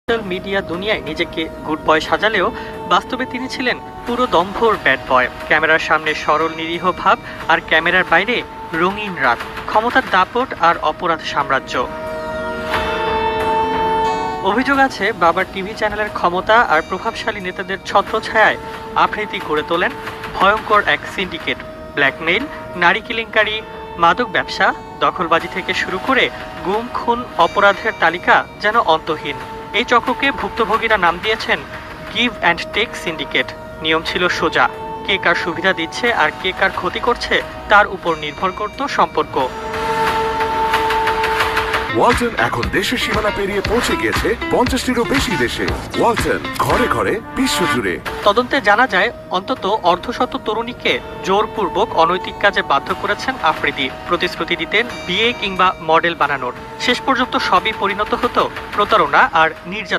Social media দুনিয়ায় নিজেকে good boy সাজালেও বাস্তবে তিনি ছিলেন পুরো দম্ভর ব্যাড বয়। ক্যামেরার সামনে সরল নিরীহ ভাব, আর ক্যামেরার বাইরে রঙিন রাত, ক্ষমতার দাপট আর অপরাধ সাম্রাজ্য। অভিযোগ আছে বাবার টিভি চ্যানেলের ক্ষমতা আর প্রভাবশালী নেতাদের ছত্রছায়ায় আফ্রিদি গড়ে তোলেন ভয়ঙ্কর এক সিন্ডিকেট। ব্ল্যাকমেইল, নারী কেলেঙ্কারি, মাদক ব্যবসা, দখলবাজি থেকে শুরু করে গুম খুন অপরাধের তালিকা যেন অন্তহীন। এই চক্রকে ভুক্তভোগীরা নাম দিয়েছেন গিভ অ্যান্ড টেক সিন্ডিকেট। নিয়ম ছিল সোজা, কে কার সুবিধা দিচ্ছে আর কে কার ক্ষতি করছে তার উপর নির্ভর করত সম্পর্ক। ওয়ালটন এখন দেশের সীমানা পেরিয়ে পৌঁছে গিয়েছে 50টিরও বেশি দেশে। ওয়ালটন, ঘরে ঘরে, বিশ্বজুড়ে। তদন্তে জানা যায় অন্তত অর্ধশত তরুণীকে জোরপূর্বক অনৈতিক কাজে বাধ্য করেছেন আফ্রিদি। প্রতিশ্রুতি দিতেন বিয়ে কিংবা মডেল বানানোর, শেষ পর্যন্ত সবই পরিণত হতো প্রতারণা আর নির্যাতন।